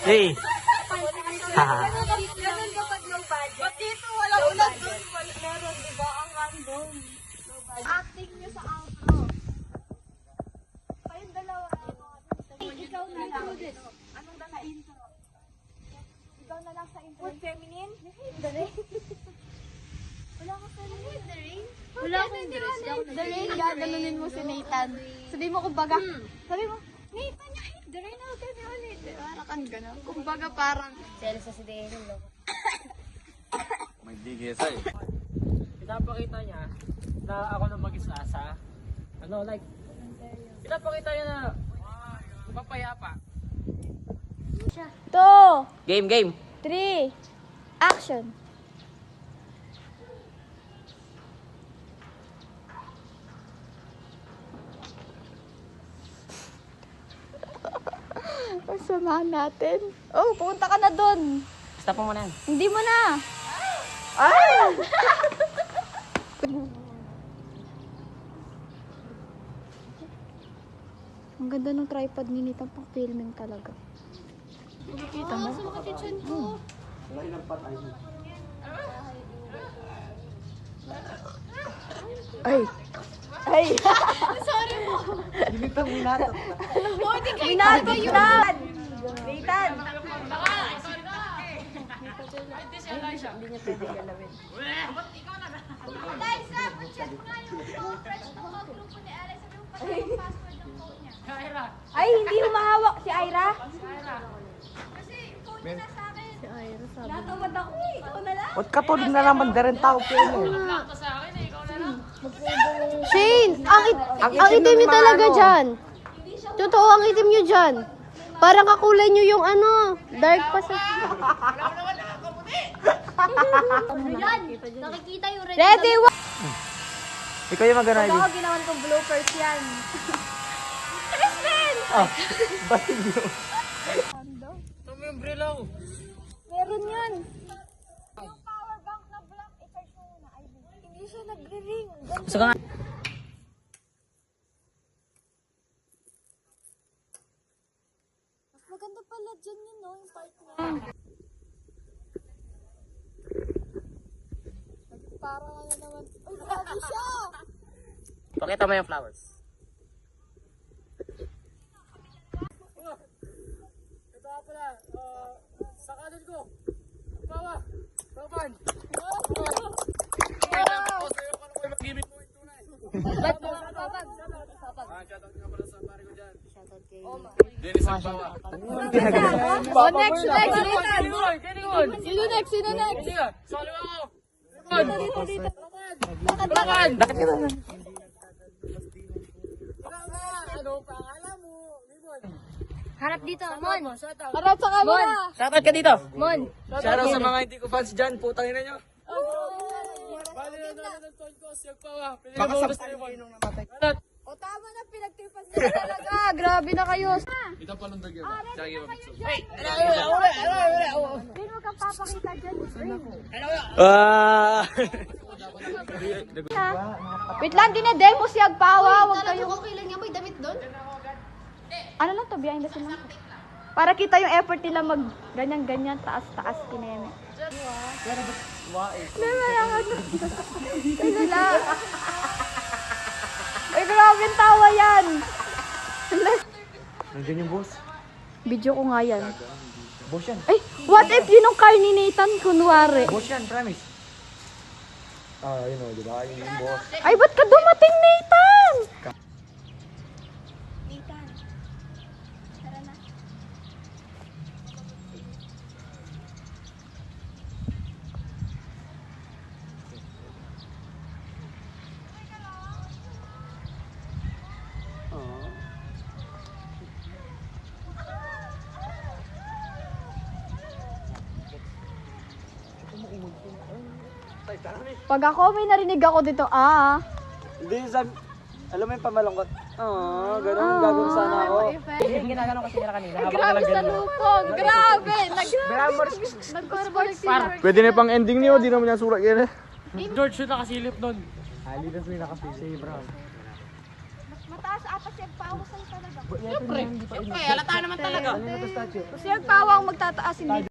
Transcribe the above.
Hey! Haha. Ganun kapag low budget. Ba't dito walang ulan doon? Meron, di ba? Ang random. Acting nyo sa outro. Kayong dalawa. Ikaw na lang. Anong na intro? Ikaw na lang sa intro. Food feminine? Hindering. Wala ka feminine. Hindering? Wala akong dress. The rain, gaganunin mo si Nathan. Sabi mo kumbaga, sabi mo, Nathan, the rain out there ulit. Parang kang gano'n. Kumbaga parang, Selos sa si Daniel, no? Magdigisa eh. Pinapakita niya na ako na mag-isasa. Ano, like, pinapakita niya na mapapayapa. 2, Game! 3, action! Samahan natin. Oh, pupunta ka na doon. Stop mo muna yan. Hindi mo na. Ay! Ang ganda ng tripod ni Nita, pang filming talaga. Kita mo? Sumakit yung chan ko. Ay! Ay! Sorry mo. Minato yun! Nathan! Liza, pa-check mo nga yung friends mo mag-grupo ni Alex. Sabi mo pa yung password ng phone niya. Ay, hindi humahawak si Ira. Kasi yung phone niya nasa akin. Natamad ako eh. Ikaw na lang. Ba't ka po na naman darin tao ko yun? Shane, ang itim nyo talaga dyan. Totoo, ang itim nyo dyan. Parang kakulay nyo yung ano, dark pa sa... Yan! Nakikita yung red. Ready, Ikaw yung magana Ako, ginawan kong bloopers yan. Ba't hindi yun? Ito mo yung umbrella ko. Meron yan. Yung power bank na black, i-charge mo muna. Ay, hindi siya nagre-ring. Gusto ka nga? Mas maganda pala dyan yun, no? Yung part niya. Parang ano naman. Ay, grabe siya! Pakita mo yung flowers. Ito nga pala, sa kanan ko. Bawa! Bawan! Mag-gimik mo yung tunay. Shoutout nga pala sa pare ko dyan. Shoutout kay... Dennis ang bawa. Oh, next, Nathan! Sino next? Sige, solo ako. Dito. Bakit? Bakit ka naman? Ano pangalan mo? Limon. Harap dito, Mon! Harap sa camera! Shoutout ka dito. Mon! Shoutout sa mga hindi ko fans dyan. Putang ina nyo. Bali na naman ng tol ko. Siyag pa wa. Pili mo ulos na Limon. Shoutout. O tama na, pinagtripas nila talaga. Grabe na kayo. Ito pa lang dagyan. Jagi mo. Hindi mo kang papakita dyan. Wait lang, dinedemo si Agpawa. Huwag Talagang kayong... okay lang yan. May damit doon? Ano lang to, behind the scene lang. Para kita yung effort nila mag ganyan-ganyan, taas-taas, kineme. Ano lang. Ay, grabe yung tawa yan. Nandiyan yung boss. Video ko nga yan. Boss yan. Ay, what if yun yung car ni Nathan, kunwari? Boss yan, promise. Yun o, diba? Yun yung boss. Ay, ba't ka dumating, Nathan? Nathan, tara na. Pag ako may narinig ako dito, Hindi, alam mo yung pamalungkot. Ganun, gagawin sana ako. Ginagano kasi nila kanina. grabe sa lupong, grabe! Pwede na pang ending niyo, di naman niya sulat yan eh. George, yun nakasilip nun. Ali na suwi nakasilip, Abraham. Mataas kasi ang pawasan talaga. Siyempre, halata naman talaga. Kasi ang pawang magtataas, hindi